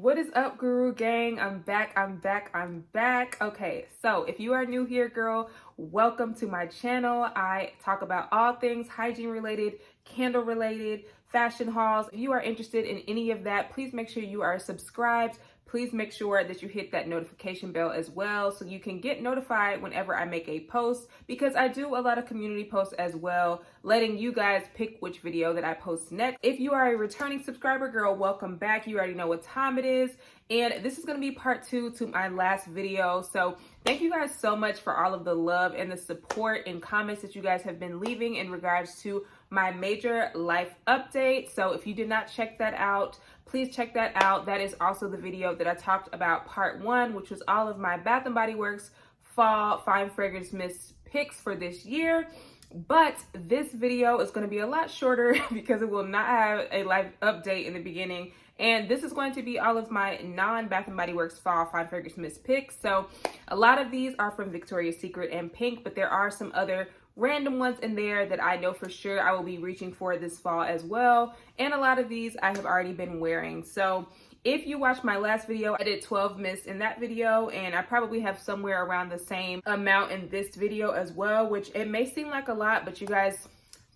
What is up, Guru Gang? I'm back. Okay, so if you are new here, girl, welcome to my channel. I talk about all things hygiene related, candle related, fashion hauls. If you are interested in any of that, please make sure you are subscribed. Please make sure that you hit that notification bell as well so you can get notified whenever I make a post, because I do a lot of community posts as well, letting you guys pick which video that I post next. If you are a returning subscriber, girl, welcome back. You already know what time it is. And this is going to be part 2 to my last video. So thank you guys so much for all of the love and the support and comments that you guys have been leaving in regards to my major life update. So if you did not check that out, please check that out. That is also the video that I talked about part 1, which was all of my Bath & Body Works fall fine fragrance mist picks for this year. But this video is going to be a lot shorter because it will not have a live update in the beginning. And this is going to be all of my non-Bath & Body Works fall fine fragrance mist picks. So a lot of these are from Victoria's Secret and Pink, but there are some other random ones in there that I know for sure I will be reaching for this fall as well. And a lot of these I have already been wearing. So if you watched my last video, I did 12 mists in that video, and I probably have somewhere around the same amount in this video as well, which it may seem like a lot, but you guys,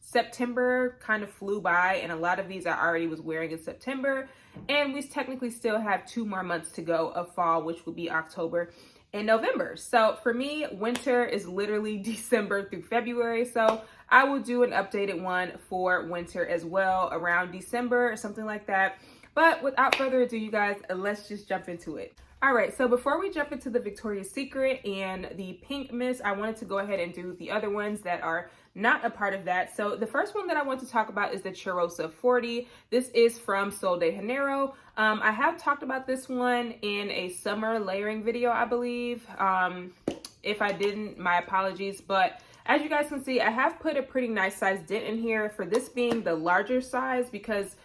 September kind of flew by, and a lot of these I already was wearing in September, and we technically still have 2 more months to go of fall, which will be October and November. So for me, winter is literally December through February, so I will do an updated one for winter as well around December or something like that. But without further ado, you guys, let's just jump into it. All right, so before we jump into the Victoria's Secret and the pink mist, I wanted to go ahead and do the other ones that are not a part of that. So the first one that I want to talk about is the Cheirosa 40. This is from Sol de Janeiro. I have talked about this one in a summer layering video, I believe. If I didn't, my apologies. But as you guys can see, I have put a pretty nice size dent in here for this being the larger size, because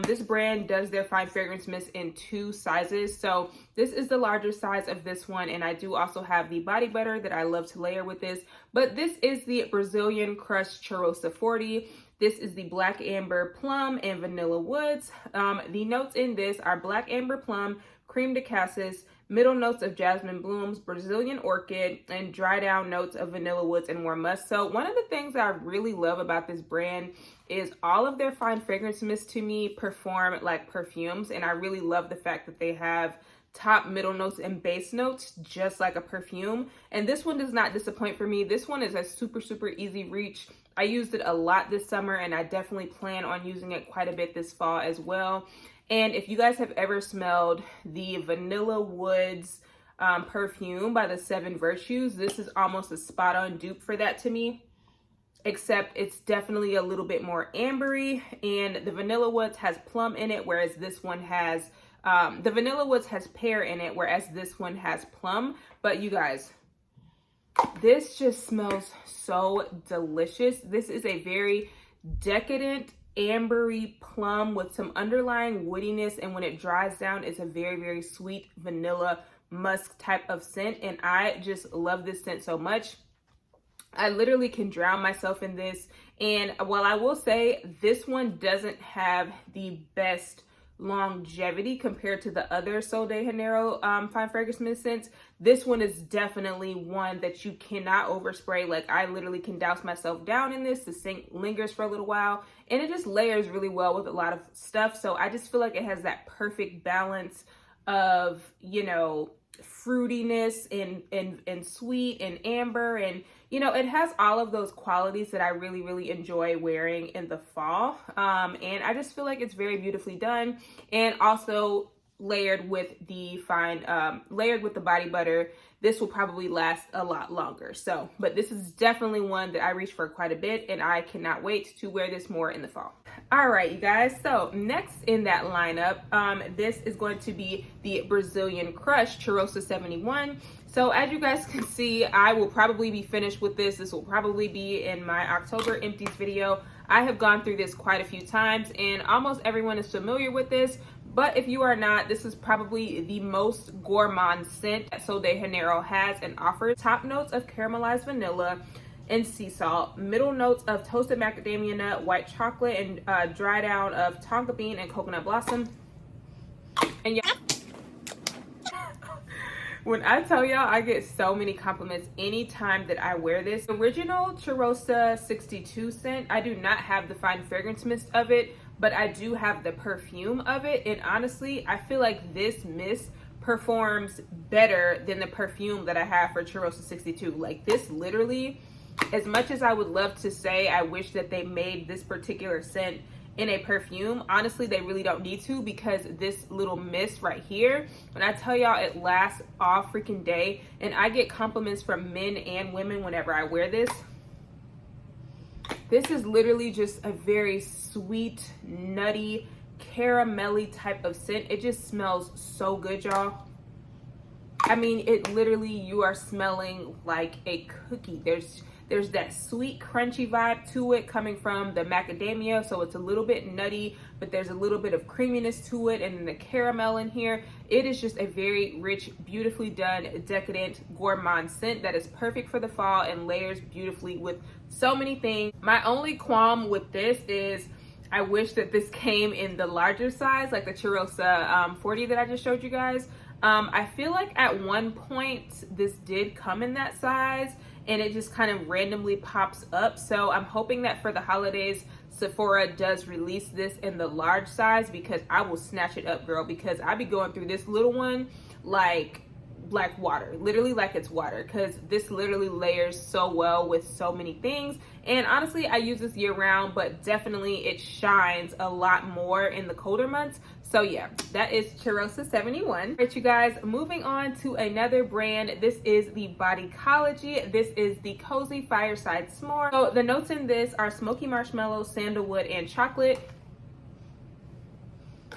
this brand does their fine fragrance mist in 2 sizes. So this is the larger size of this one. And I do also have the body butter that I love to layer with this. But this is the Brazilian Crushed Cheirosa 40. This is the Black Amber Plum and Vanilla Woods. The notes in this are Black Amber Plum, Cream de Cassis, middle notes of jasmine blooms, Brazilian orchid, and dry down notes of vanilla woods and warm musk. So one of the things that I really love about this brand is all of their fine fragrance mists to me perform like perfumes. And I really love the fact that they have top, middle notes, and base notes just like a perfume. And this one does not disappoint for me. This one is a super easy reach. I used it a lot this summer, and I definitely plan on using it quite a bit this fall as well. And if you guys have ever smelled the Vanilla Woods perfume by the 7 Virtues, this is almost a spot on dupe for that to me, except it's definitely a little bit more ambery, and the Vanilla Woods has plum in it, whereas this one has, the Vanilla Woods has pear in it, whereas this one has plum. But you guys, this just smells so delicious. This is a very decadent, ambery plum with some underlying woodiness, and when it dries down, it's a very sweet vanilla musk type of scent, and I just love this scent so much. I literally can drown myself in this. And while I will say this one doesn't have the best longevity compared to the other Sol de Janeiro fine fragrance mist scents, this one is definitely one that you cannot overspray. Like, I literally can douse myself down in this. The scent lingers for a little while, and it just layers really well with a lot of stuff. So I just feel like it has that perfect balance of, you know, fruitiness and sweet and amber, and you know, it has all of those qualities that I really enjoy wearing in the fall. And I just feel like it's very beautifully done, and also layered with the layered with the body butter. This will probably last a lot longer. So, but this is definitely one that I reach for quite a bit, and I cannot wait to wear this more in the fall. All right, you guys. So next in that lineup, this is going to be the Brazilian Crushed Cheirosa 71. So as you guys can see, I will probably be finished with this. This will probably be in my October empties video. I have gone through this quite a few times, and almost everyone is familiar with this. But if you are not, this is probably the most gourmand scent that Sol de Janeiro has and offers. Top notes of caramelized vanilla and sea salt, middle notes of toasted macadamia nut, white chocolate, and dry down of tonka bean and coconut blossom. And yeah, When I tell y'all, I get so many compliments anytime that I wear this. Original Charosta 62 scent. I do not have the fine fragrance mist of it, but I do have the perfume of it. And honestly, I feel like this mist performs better than the perfume that I have for Charosta 62. Like this literally, as much as I would love to say I wish that they made this particular scent in a perfume, honestly they really don't need to, because this little mist right here, when I tell y'all, it lasts all freaking day. And I get compliments from men and women whenever I wear this. This is literally just a very sweet, nutty, caramelly type of scent. It just smells so good, y'all. I mean, it literally, you are smelling like a cookie. There's that sweet, crunchy vibe to it coming from the macadamia, so it's a little bit nutty, but there's a little bit of creaminess to it, and then the caramel in here. It is just a very rich, beautifully done, decadent, gourmand scent that is perfect for the fall and layers beautifully with so many things. My only qualm with this is I wish that this came in the larger size, like the Charosta 40 that I just showed you guys. I feel like at one point this did come in that size, and it just kind of randomly pops up. So I'm hoping that for the holidays, Sephora does release this in the large size, because I will snatch it up, girl, because I be going through this little one like water, literally like it's water, because this literally layers so well with so many things. And honestly, I use this year round, but definitely it shines a lot more in the colder months. So yeah, that is Charosta 71. All right, you guys, moving on to another brand. This is the Bodycology. This is the Cozy Fireside S'more. So the notes in this are smoky marshmallow, sandalwood, and chocolate.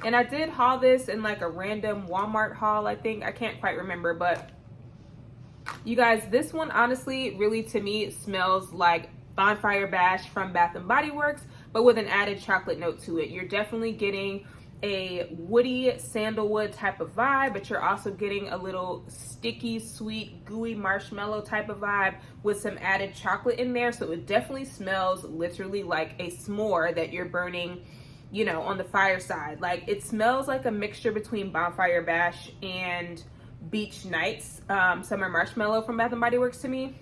And I did haul this in like a random Walmart haul, I think. I can't quite remember, but you guys, this one honestly really to me smells like Bonfire Bash from Bath and Body Works, but with an added chocolate note to it. You're definitely getting a woody sandalwood type of vibe, but you're also getting a little sticky, sweet, gooey marshmallow type of vibe with some added chocolate in there. So it definitely smells literally like a s'more that you're burning, you know, on the fireside. Like it smells like a mixture between Bonfire Bash and Beach Nights Summer Marshmallow from Bath and Body Works to me.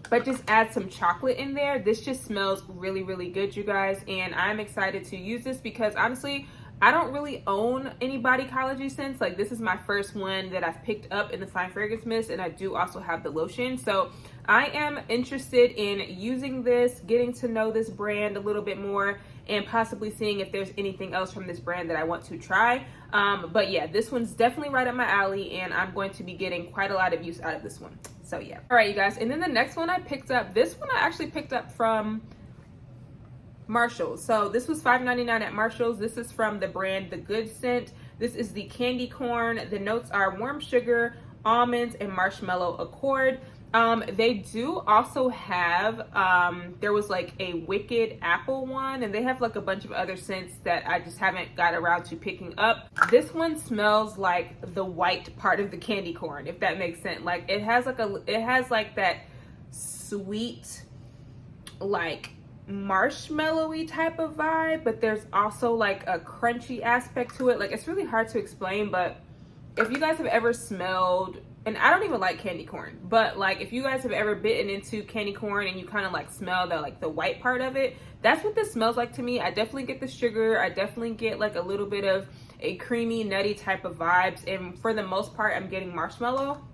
But just add some chocolate in there. This just smells really, really good, you guys. And I'm excited to use this because honestly, I don't really own any Bodycology scents. Like this is my first one that I've picked up in the fine fragrance mist, and I do also have the lotion. So I am interested in using this, getting to know this brand a little bit more, and possibly seeing if there's anything else from this brand that I want to try. But yeah, this one's definitely right up my alley, and I'm going to be getting quite a lot of use out of this one. So yeah. All right, you guys. And then the next one I picked up, this one I actually picked up from Marshalls. So this was $5.99 at Marshalls. This is from the brand The Good Scent. This is the candy corn. The notes are warm sugar, almonds, and marshmallow accord. They do also have, there was like a Wicked Apple one, and they have like a bunch of other scents that I just haven't got around to picking up. This one smells like the white part of the candy corn, if that makes sense. Like it has like that sweet, like marshmallowy type of vibe, but there's also like a crunchy aspect to it. Like it's really hard to explain, but if you guys have ever smelled, and I don't even like candy corn, but like if you guys have ever bitten into candy corn and you kind of like smell the white part of it, that's what this smells like to me. I definitely get the sugar. I definitely get like a little bit of a creamy, nutty type of vibes, and for the most part I'm getting marshmallow.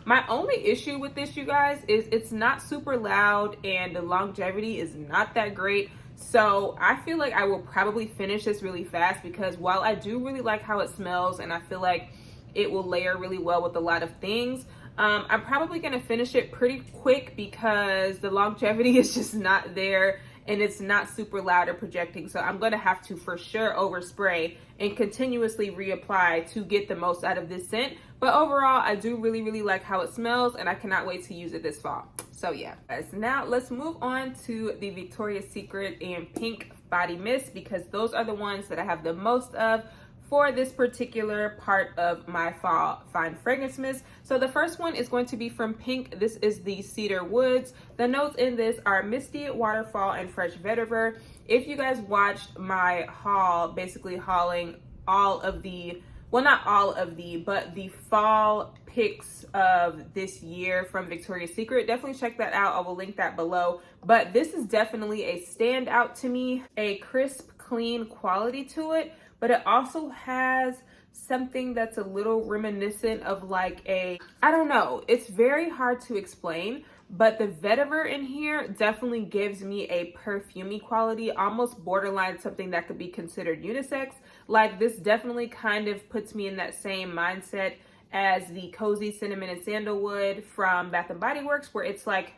My only issue with this, you guys, is it's not super loud and the longevity is not that great. So I feel like I will probably finish this really fast, because while I do really like how it smells and I feel like it will layer really well with a lot of things, I'm probably going to finish it pretty quick because the longevity is just not there and it's not super loud or projecting. So I'm going to have to for sure overspray and continuously reapply to get the most out of this scent. But overall, I do really, really like how it smells, and I cannot wait to use it this fall. So yeah, guys, now let's move on to the Victoria's Secret and Pink Body Mist, because those are the ones that I have the most of for this particular part of my fall fine fragrance mist. So the first one is going to be from Pink. This is the Cedar Woods. The notes in this are misty, waterfall, and fresh vetiver. If you guys watched my haul, basically hauling all of the well, not all of but the fall picks of this year from Victoria's Secret. Definitely check that out. I will link that below. But this is definitely a standout to me, a crisp, clean quality to it, but it also has something that's a little reminiscent of like I don't know, it's very hard to explain, but the vetiver in here definitely gives me a perfumey quality, almost borderline something that could be considered unisex. Like this definitely kind of puts me in that same mindset as the Cozy Cinnamon and Sandalwood from Bath and Body Works, where it's like,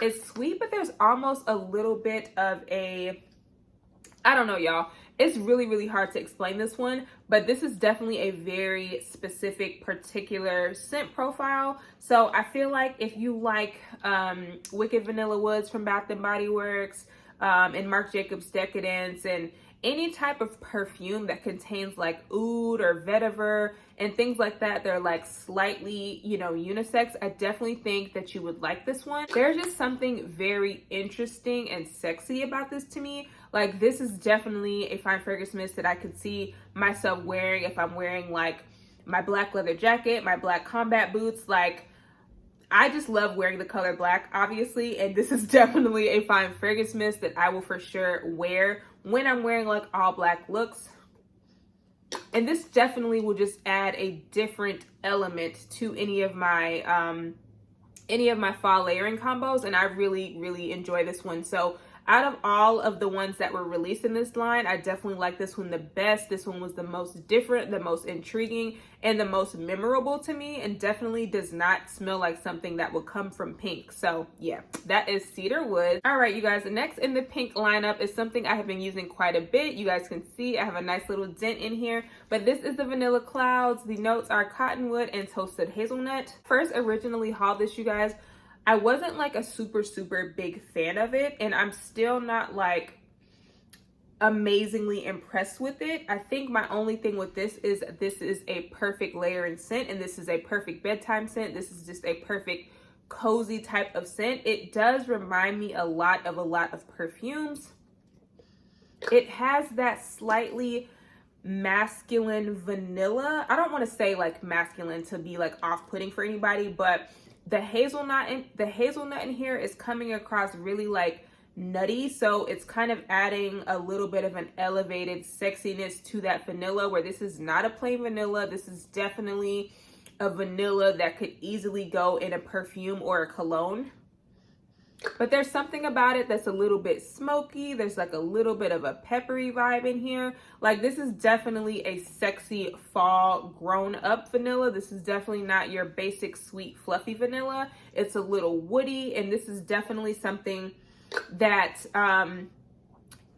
it's sweet, but there's almost a little bit of I don't know, y'all. It's really, really hard to explain this one, but this is definitely a very specific, particular scent profile. So I feel like if you like Wicked Vanilla Woods from Bath & Body Works, and Marc Jacobs Decadence, and any type of perfume that contains like oud or vetiver and things like that, they're like slightly, you know, unisex, I definitely think that you would like this one. There's just something very interesting and sexy about this to me. Like this is definitely a fine fragrance mist that I could see myself wearing if I'm wearing like my black leather jacket, my black combat boots. Like I just love wearing the color black, obviously, and this is definitely a fine fragrance mist that I will for sure wear when I'm wearing like all black looks. And this definitely will just add a different element to any of my fall layering combos, and I really, really enjoy this one. So out of all of the ones that were released in this line, I definitely like this one the best. This one was the most different, the most intriguing, and the most memorable to me, and definitely does not smell like something that would come from Pink. So yeah, that is Cedarwood. All right, you guys, next in the Pink lineup is something I have been using quite a bit. You guys can see I have a nice little dent in here, but this is the Vanilla Clouds. The notes are cottonwood and toasted hazelnut. First originally hauled this, you guys, I wasn't like a super big fan of it, and I'm still not like amazingly impressed with it. I think my only thing with this is a perfect layering scent, and this is a perfect bedtime scent. This is just a perfect cozy type of scent. It does remind me a lot of perfumes. It has that slightly masculine vanilla. I don't want to say like masculine to be like off-putting for anybody, but the hazelnut in here is coming across really like nutty, so it's kind of adding a little bit of an elevated sexiness to that vanilla, where this is not a plain vanilla. This is definitely a vanilla that could easily go in a perfume or a cologne. But there's something about it that's a little bit smoky. There's like a little bit of a peppery vibe in here. Like this is definitely a sexy fall grown up vanilla. This is definitely not your basic sweet fluffy vanilla. It's a little woody, and this is definitely something that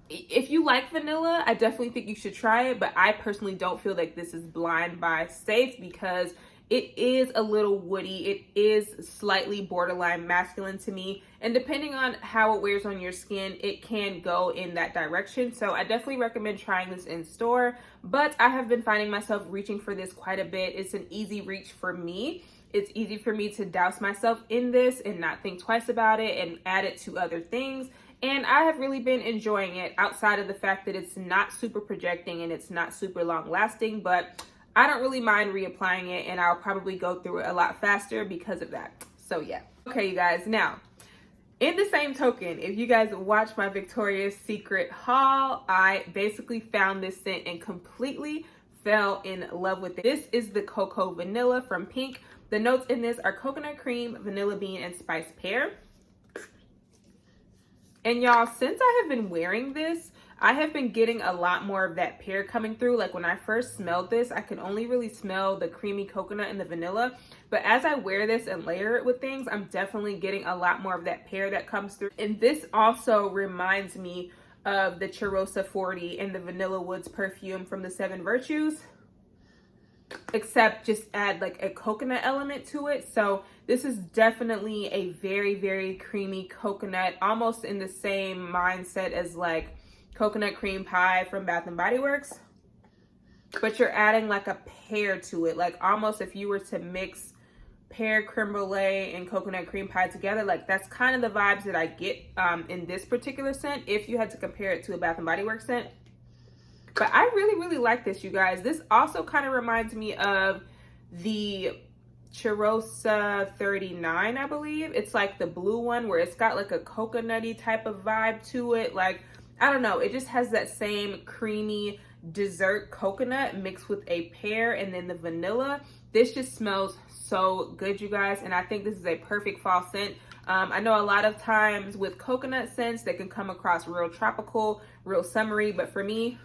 if you like vanilla, I definitely think you should try it. But I personally don't feel like this is blind buy safe, because it is a little woody. It is slightly borderline masculine to me. And depending on how it wears on your skin, it can go in that direction. So I definitely recommend trying this in store. But I have been finding myself reaching for this quite a bit. It's an easy reach for me. It's easy for me to douse myself in this and not think twice about it and add it to other things. And I have really been enjoying it, outside of the fact that it's not super projecting and it's not super long lasting. But I don't really mind reapplying it, and I'll probably go through it a lot faster because of that. So yeah. Okay, you guys, now in the same token, if you guys watch my Victoria's Secret haul, I basically found this scent and completely fell in love with it. This is the Cocoa Vanilla from Pink. The notes in this are coconut cream, vanilla bean, and spiced pear. And y'all, since I have been wearing this, I have been getting a lot more of that pear coming through. Like when I first smelled this, I could only really smell the creamy coconut and the vanilla. But as I wear this and layer it with things, I'm definitely getting a lot more of that pear that comes through. And this also reminds me of the Cheirosa 40 and the Vanilla Woods perfume from the 7 Virtues, except just add like a coconut element to it. So this is definitely a very creamy coconut, almost in the same mindset as like coconut cream pie from Bath and Body Works, but you're adding like a pear to it, like almost if you were to mix pear creme brulee and coconut cream pie together. Like that's kind of the vibes that I get in this particular scent, if you had to compare it to a Bath and Body Works scent. But I really like this, you guys. This also kind of reminds me of the Chirosa 39, I believe. It's like the blue one where it's got like a coconutty type of vibe to it. Like, I don't know. It just has that same creamy dessert coconut mixed with a pear and then the vanilla. This just smells so good, you guys. And I think this is a perfect fall scent. I know a lot of times with coconut scents, they can come across real tropical, real summery. But for me,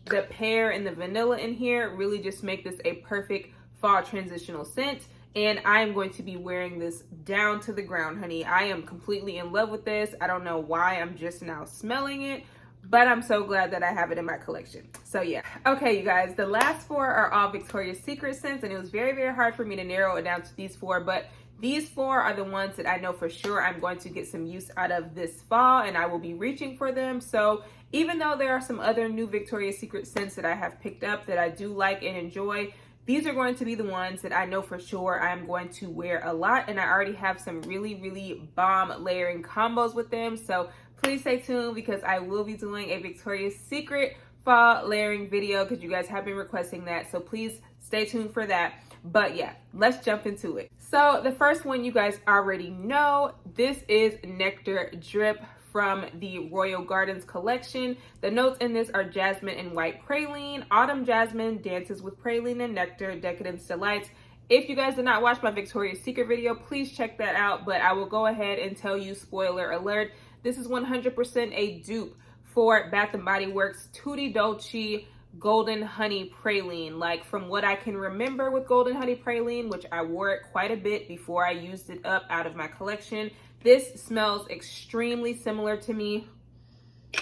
the pear and the vanilla in here really just make this a perfect fall transitional scent. And I am going to be wearing this down to the ground, honey. I am completely in love with this. I don't know why I'm just now smelling it, but I'm so glad that I have it in my collection. So yeah. Okay, you guys, the last four are all Victoria's Secret scents, and it was very hard for me to narrow it down to these four, but these four are the ones that I know for sure I'm going to get some use out of this fall, and I will be reaching for them. So even though there are some other new Victoria's Secret scents that I have picked up that I do like and enjoy, these are going to be the ones that I know for sure I'm going to wear a lot, and I already have some really bomb layering combos with them. So please stay tuned because I will be doing a Victoria's Secret fall layering video because you guys have been requesting that. So please stay tuned for that. But yeah, let's jump into it. So the first one you guys already know, this is Nectar Drip from the Royal Gardens collection. The notes in this are jasmine and white praline, autumn jasmine, dances with praline and nectar, decadence delights. If you guys did not watch my Victoria's Secret video, please check that out. But I will go ahead and tell you, spoiler alert, this is 100% a dupe for Bath & Body Works Tutti Dolce Golden Honey Praline. Like, from what I can remember with Golden Honey Praline, which I wore it quite a bit before I used it up out of my collection, this smells extremely similar to me.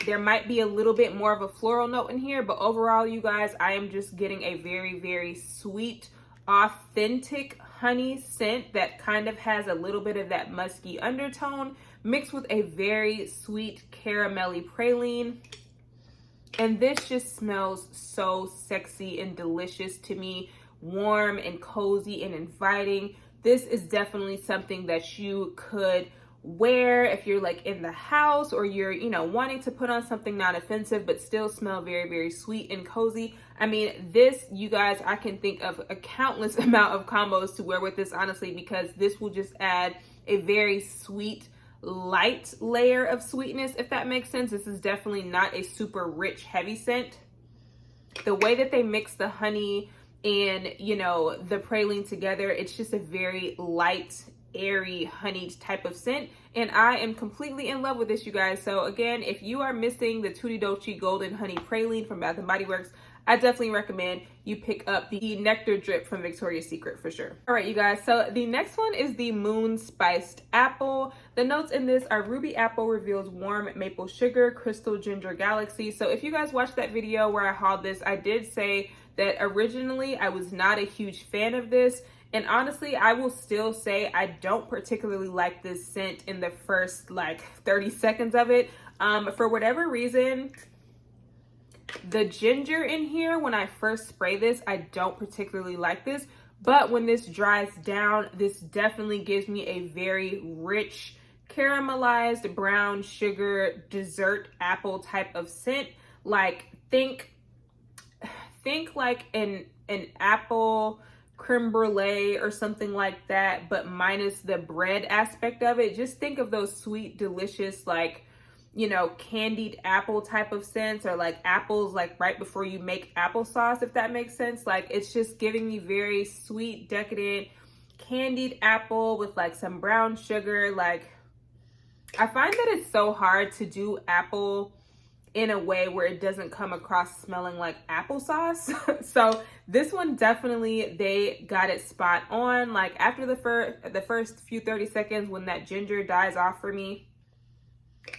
There might be a little bit more of a floral note in here, but overall, you guys, I am just getting a very sweet, authentic honey scent that kind of has a little bit of that musky undertone mixed with a very sweet caramelly praline. And this just smells so sexy and delicious to me, warm and cozy and inviting. This is definitely something that you could wear if you're like in the house, or you're, you know, wanting to put on something not offensive but still smell very sweet and cozy. I mean, this, you guys, I can think of a countless amount of combos to wear with this, honestly, because this will just add a very sweet, light layer of sweetness, if that makes sense. This is definitely not a super rich, heavy scent. The way that they mix the honey and, you know, the praline together, it's just a very light, airy, honeyed type of scent, and I am completely in love with this, you guys. So again, if you are missing the Tutti Dolce Golden Honey Praline from Bath & Body Works, I definitely recommend you pick up the Nectar Drip from Victoria's Secret for sure. All right, you guys, so the next one is the Moon Spiced Apple. The notes in this are ruby apple reveals warm maple sugar, crystal ginger galaxy. So if you guys watched that video where I hauled this, I did say that originally I was not a huge fan of this. And honestly, I will still say I don't particularly like this scent in the first like 30 seconds of it. For whatever reason, the ginger in here, when I first spray this, I don't particularly like this. But when this dries down, this definitely gives me a very rich, caramelized brown sugar dessert apple type of scent. Like, think like an apple creme brulee or something like that, but minus the bread aspect of it. Just think of those sweet, delicious, like, you know, candied apple type of scents, or like apples like right before you make applesauce, if that makes sense. Like, it's just giving me very sweet, decadent, candied apple with like some brown sugar. Like, I find that it's so hard to do apple in a way where it doesn't come across smelling like applesauce. So this one, definitely, they got it spot on. Like, after the first few 30 seconds when that ginger dies off for me,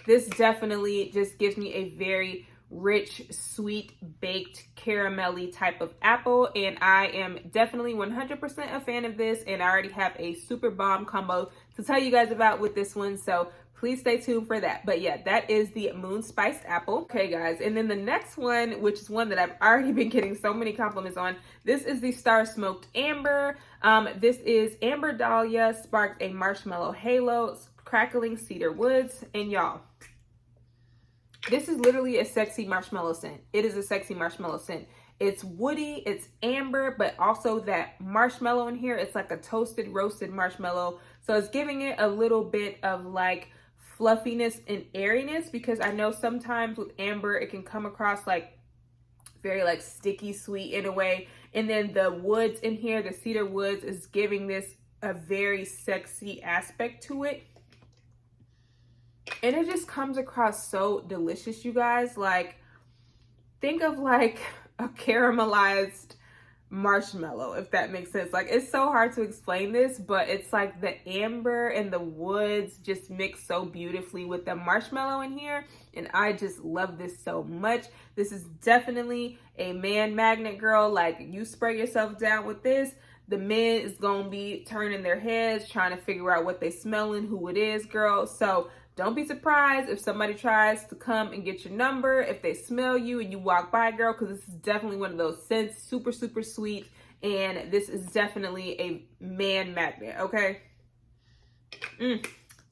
this definitely just gives me a very rich, sweet, baked, caramelly type of apple. And I am definitely 100% a fan of this. And I already have a super bomb combo to tell you guys about with this one. So please stay tuned for that. But yeah, that is the Moon Spiced Apple. Okay, guys. And then the next one, which is one that I've already been getting so many compliments on, this is the Star Smoked Amber. This is Amber Dahlia, Sparked a Marshmallow Halo, Crackling Cedar Woods. And y'all, This is literally a sexy marshmallow scent. It is a sexy marshmallow scent. It's woody, it's amber, but also that marshmallow in here, it's like a toasted, roasted marshmallow. So it's giving it a little bit of like fluffiness and airiness, because I know sometimes with amber, it can come across like very like sticky sweet in a way. And then the woods in here, the cedar woods, is giving this a very sexy aspect to it. And it just comes across so delicious, you guys. Like, think of like a caramelized marshmallow, if that makes sense. Like, it's so hard to explain this, but it's like the amber and the woods just mix so beautifully with the marshmallow in here, and I just love this so much. This is definitely a man magnet, girl. Like, you spray yourself down with this, the men is gonna be turning their heads trying to figure out what they smelling, who it is, girl. So don't be surprised if somebody tries to come and get your number, if they smell you and you walk by, girl, because this is definitely one of those scents, super, super sweet. And this is definitely a man magnet, okay?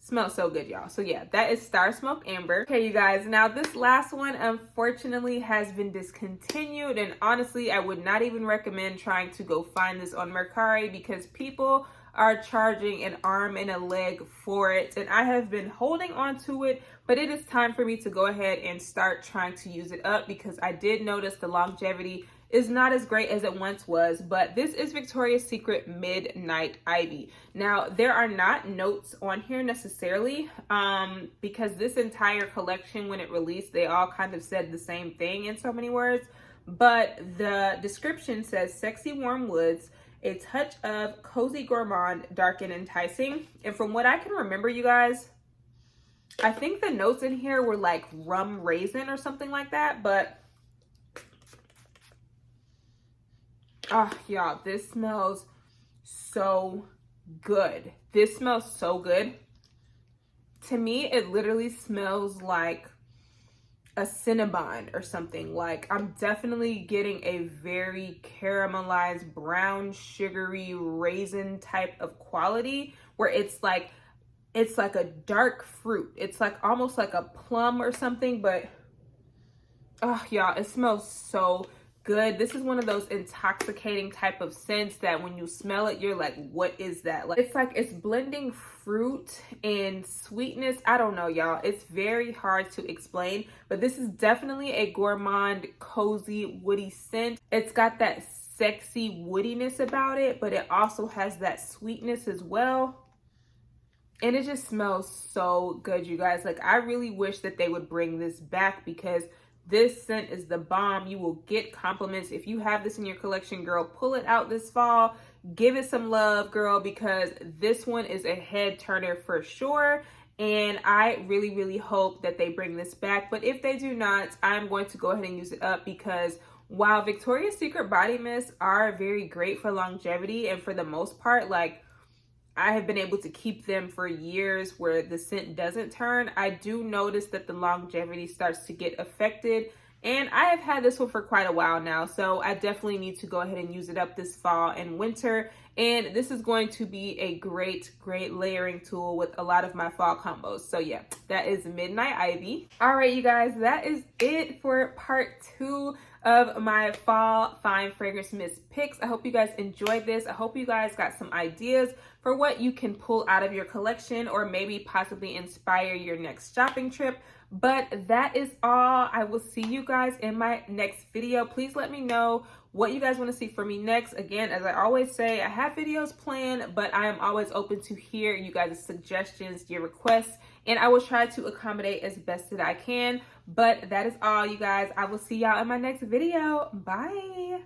Smells so good, y'all. So yeah, that is Star Smoke Amber. Okay, you guys, now this last one unfortunately has been discontinued. And honestly, I would not even recommend trying to go find this on Mercari, because people are charging an arm and a leg for it, and I have been holding on to it, but it is time for me to go ahead and start trying to use it up, because I did notice the longevity is not as great as it once was. But this is Victoria's Secret Midnight Ivy. Now, there are not notes on here necessarily, because this entire collection, when it released, they all kind of said the same thing in so many words, but the description says sexy warm woods, a touch of cozy gourmand, dark and enticing. And from what I can remember, you guys, I think the notes in here were like rum raisin or something like that. But oh, y'all, this smells so good. This smells so good. To me, it literally smells like a Cinnabon or something. Like, I'm definitely getting a very caramelized, brown, sugary raisin type of quality, where it's like a dark fruit. It's like almost like a plum or something. But oh, y'all, it smells so good. This is one of those intoxicating type of scents that when you smell it, you're like, what is that? Like, it's blending fruit and sweetness. I don't know, y'all. It's very hard to explain, but this is definitely a gourmand, cozy, woody scent. It's got that sexy woodiness about it, but it also has that sweetness as well. And it just smells so good, you guys. Like, I really wish that they would bring this back, because this scent is the bomb. You will get compliments. If you have this in your collection, girl, pull it out this fall. Give it some love, girl, because this one is a head turner for sure. And I really, really hope that they bring this back. But if they do not, I'm going to go ahead and use it up, because while Victoria's Secret body mists are very great for longevity, and for the most part, like, I have been able to keep them for years where the scent doesn't turn, I do notice that the longevity starts to get affected. And I have had this one for quite a while now, so I definitely need to go ahead and use it up this fall and winter. And this is going to be a great, great layering tool with a lot of my fall combos. So yeah, that is Midnight Ivy. All right, you guys, that is it for part 2 of my fall fine fragrance mist picks. I hope you guys enjoyed this. I hope you guys got some ideas for what you can pull out of your collection, or maybe possibly inspire your next shopping trip. But that is all. I will see you guys in my next video. Please let me know what you guys want to see from me next. Again, as I always say, I have videos planned, but I am always open to hear you guys' suggestions, your requests, and I will try to accommodate as best that I can. But that is all, you guys. I will see y'all in my next video. Bye.